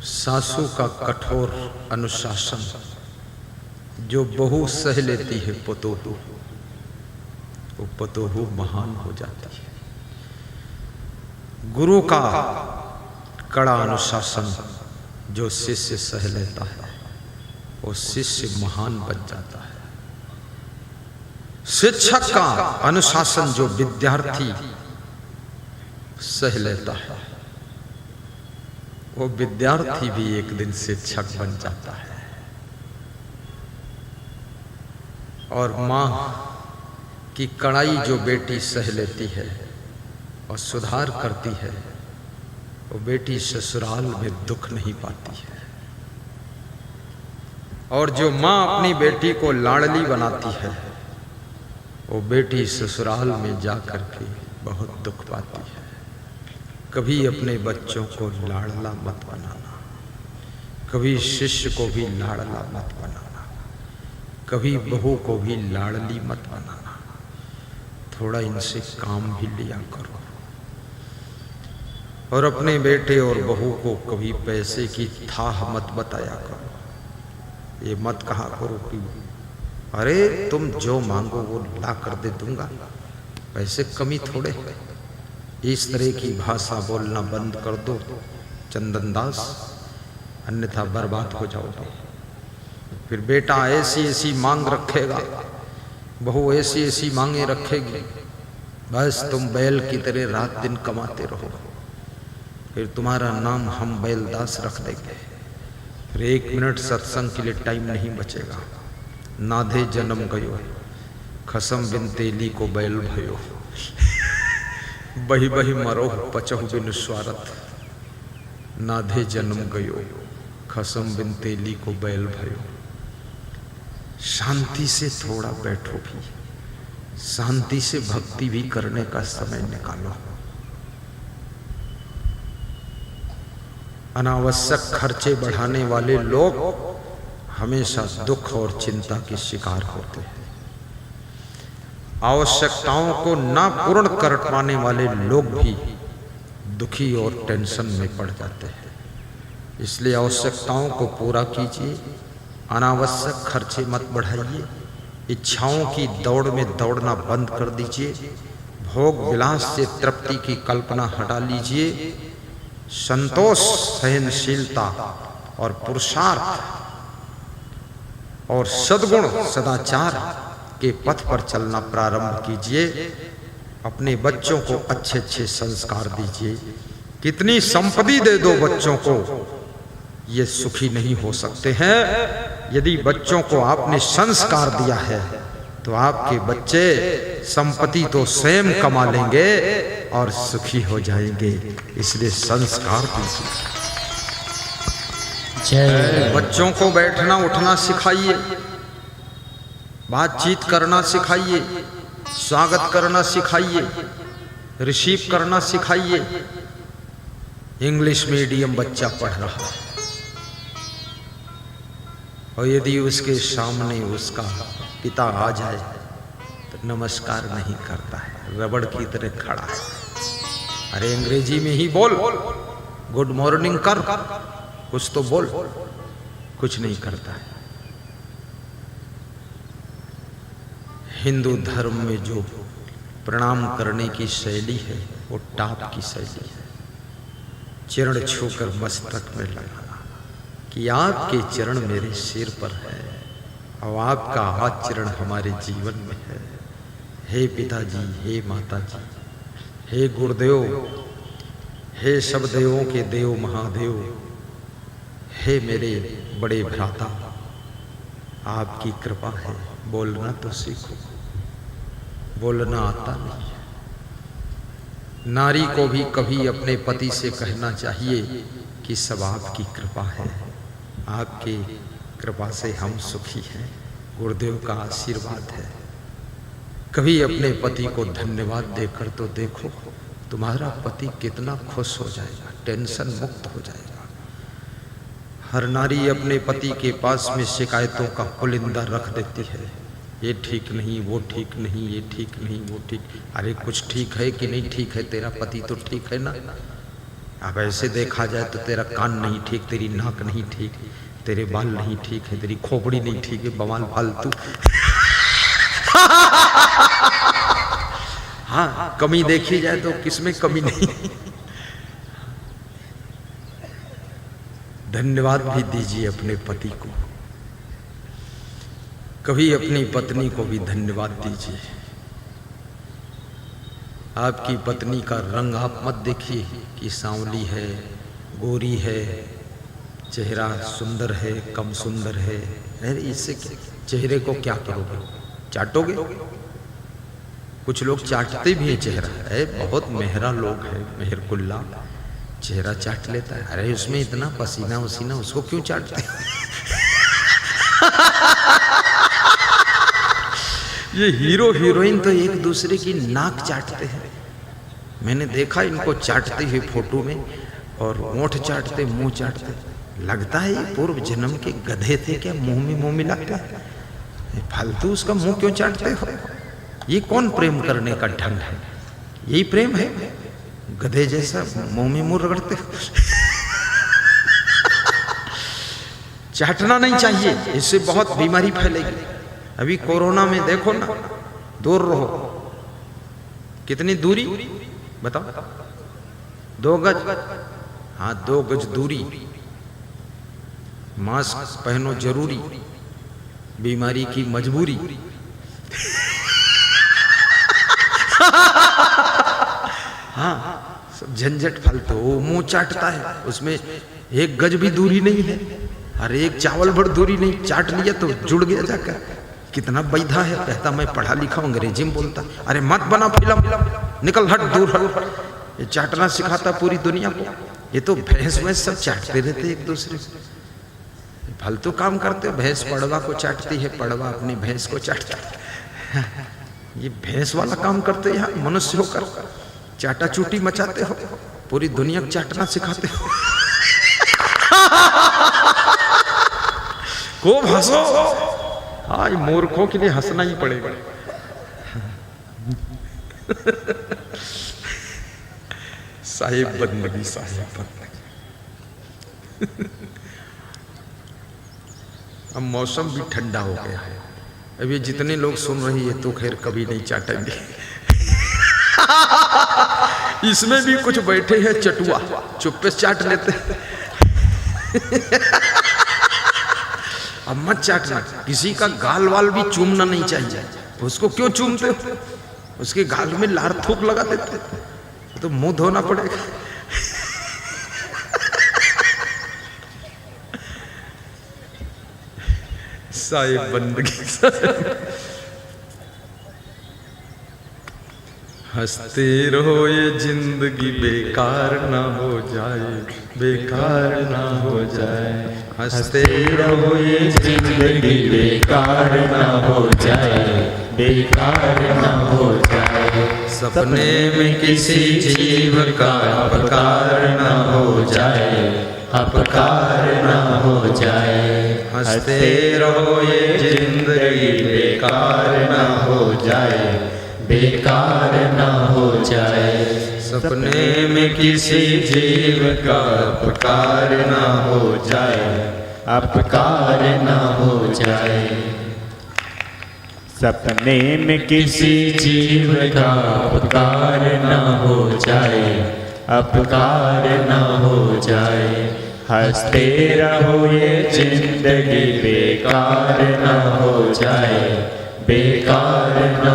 सासू का कठोर अनुशासन जो बहू सह लेती है पतोहू, वो पतोहू महान हो जाती है। गुरु का कड़ा अनुशासन जो शिष्य सह लेता है वो शिष्य महान बन जाता है। शिक्षक का अनुशासन जो विद्यार्थी सह लेता है वो विद्यार्थी भी एक दिन शिक्षक बन जाता है। और मां की कड़ाई जो बेटी सह लेती है और सुधार करती है वो बेटी ससुराल में दुख नहीं पाती है। और जो मां अपनी बेटी को लाडली बनाती है वो बेटी ससुराल में जाकर के बहुत दुख पाती है। कभी अपने बच्चों को लाडला मत बनाना, कभी शिष्य को भी लाडला मत बनाना, कभी बहू को भी लाडली मत बनाना। थोड़ा इनसे काम भी लिया करो। और अपने बेटे और बहू को कभी पैसे की थाह मत बताया करो। ये मत कहा करो कि अरे तुम जो मांगो वो ला कर दे दूंगा, पैसे कमी थोड़े है। इस तरह की भाषा बोलना बंद कर दो चंदन दास, अन्यथा बर्बाद हो जाओगे। फिर बेटा ऐसी ऐसी मांग रखेगा, बहू ऐसी ऐसी मांगे रखेगी, बस तुम बैल की तरह रात दिन कमाते रहो। फिर तुम्हारा नाम हम बैलदास रख देंगे। फिर 1 मिनट सत्संग के लिए टाइम नहीं बचेगा। नाधे जन्म गयो खसम बिन तेली को बैल भयो, बही बही मरो पचहु बिन स्वार्थ। नाधे जन्म गयो खसम बिन तेली को बैल भयो। शांति से थोड़ा बैठो भी, शांति से भक्ति भी करने का समय निकालो। अनावश्यक खर्चे बढ़ाने वाले लोग हमेशा दुख और चिंता के शिकार होते हैं। आवश्यकताओं को ना पूर्ण कर पाने वाले लोग भी दुखी और टेंशन में पड़ जाते हैं। इसलिए आवश्यकताओं को पूरा कीजिए, अनावश्यक खर्चे मत बढ़ाइए, इच्छाओं की दौड़ में दौड़ना बंद कर दीजिए, भोग विलास से तृप्ति की कल्पना हटा लीजिए। संतोष, सहनशीलता और पुरुषार्थ और सद्गुण सदाचार के पथ पर चलना प्रारंभ कीजिए। अपने बच्चों को अच्छे अच्छे संस्कार दीजिए। कितनी संपत्ति दे दो बच्चों को, ये सुखी नहीं हो सकते हैं। यदि बच्चों को आपने संस्कार दिया है तो आपके बच्चे संपत्ति तो स्वयं कमा लेंगे और सुखी हो जाएंगे। इसलिए संस्कार दीजिए। बच्चों को बैठना उठना सिखाइए, बातचीत करना सिखाइए, स्वागत करना सिखाइए, रिसीव करना सिखाइए। इंग्लिश मीडियम बच्चा पढ़ रहा है और यदि उसके सामने उसका पिता आ जाए तो नमस्कार नहीं करता है, रबड़ की तरह खड़ा है। अरे अंग्रेजी में ही बोल, गुड मॉर्निंग कर, कुछ तो बोल, कुछ नहीं करता है। हिंदू धर्म में जो प्रणाम करने की शैली है वो टाप की शैली है। चरण छूकर मस्तक में लगाना कि आपके चरण मेरे सिर पर है और आपका आचरण हमारे जीवन में है। हे पिताजी, हे माताजी, हे गुरुदेव, हे सब देवों के देव महादेव, हे मेरे बड़े भ्राता, आपकी कृपा है। बोलना तो सीखो, बोलना आता नहीं है। नारी को भी कभी अपने पति से कहना चाहिए कि सब आपकी कृपा है, आपकी कृपा से हम सुखी हैं, गुरुदेव का आशीर्वाद है। कभी अपने पति को धन्यवाद देकर तो देखो, तुम्हारा पति कितना खुश हो जाएगा, टेंशन मुक्त हो जाएगा। हर नारी अपने पति के पास में शिकायतों का पुलिंदा रख देती है। ये ठीक नहीं, वो ठीक नहीं, ये ठीक नहीं, वो ठीक। अरे कुछ ठीक है कि नहीं ठीक है? तेरा पति तो ठीक है ना, अब ऐसे देखा जाए तो तेरा कान नहीं ठीक, तेरी नाक नहीं ठीक, तेरे बाल नहीं ठीक है, तेरी खोपड़ी नहीं ठीक है, बवाल फालतू। हाँ, कमी देखी जाए तो किसमें कमी नहीं। धन्यवाद भी दीजिए अपने पति को, कभी अपनी पत्नी को भी धन्यवाद दीजिए। आपकी पत्नी का रंग आप मत देखिए कि सांवली है, गोरी है, चेहरा सुंदर है, कम सुंदर है। अरे इससे चेहरे को क्या करोगे, चाटोगे? कुछ लोग चाटते भी हैं चेहरा। है बहुत मेहरा लोग है, मेहरकुल्ला चेहरा चाट लेता है। अरे उसमें इतना पसीना वसीना, उसको क्यों चाटते? ये हीरो हीरोइन तो एक दूसरे की नाक चाटते हैं। मैंने देखा इनको चाटते हुए फोटो में, और ओंठ चाटते, मुंह चाटते। लगता है ये पूर्व जन्म के गधे थे क्या, मुंह में मुंह मिलाते हैं। फालतू उसका मुंह क्यों चाटते हो? ये कौन प्रेम करने का ढंग है? यही प्रेम है? गधे जैसा मुंह में मुंह रगड़ते हो। चाटना नहीं चाहिए, इससे बहुत बीमारी फैलेगी। अभी कोरोना में देखो ना, दूर रहो। कितनी दूरी बताओ? 2 गज। हाँ, 2 गज दूरी। मास्क पहनो जरूरी, बीमारी की मजबूरी। हाँ, सब झंझट फालतू। वो मुंह चाटता है, उसमें 1 गज भी दूरी नहीं है। अरे 1 चावल भर दूरी नहीं, चाट लिया तो जुड़ गया जाकर। कितना बैधा है, कहता मैं पढ़ा लिखा हूं, अंग्रेजी में बोलता। अरे मत बना फिल्म, निकल हट, दूर हट। ये चाटना सिखाता पूरी दुनिया को। ये तो भैंस वैंस सब चाटते रहते एक दूसरे से। फालतू काम करते हो। भैंस पड़वा को चाटती है, पड़वा अपनी भैंस को चाटता है। ये भैंस वाला काम करते हैं। यहाँ मनुष्य होकर चाटा चूटी मचाते हो, पूरी दुनिया को चाटना सिखाते हो। खूब हंसो। हाँ, मूर्खों के लिए हंसना ही पड़ेगा। साहिब बंदगी, साहिब बंदगी। अब मौसम भी ठंडा हो गया है। अब ये जितने लोग सुन रही है तो खैर कभी नहीं चाटेंगे। इसमें भी कुछ बैठे हैं चटुआ, चुप्पे से चाट लेते हैं। अब मत चाटना। किसी का गाल वाल भी चूमना नहीं चाहिए। उसको क्यों चूमते हो? उसके गाल में लार थूक लगा देते, तो मुंह धोना पड़ेगा। साहिब बंदगी। हंसते रहो ये जिंदगी बेकार ना हो जाए, बेकार ना हो जाए। हंसते रहो ये जिंदगी बेकार ना हो जाए, बेकार ना हो जाए। सपने में किसी जीव का अपकार ना हो जाए, अपकार ना हो जाए। हंसते रहो ये जिंदगी बेकार ना हो जाए, बेकार ना हो जाए। सपने में किसी जीव का अपकार ना हो जाए, अपकार ना हो जाए। सपने में किसी जीव का अपकार ना हो जाए, अपकार ना हो जाए। हंसते रहो ये जिंदगी बेकार ना हो जाए, बेकार ना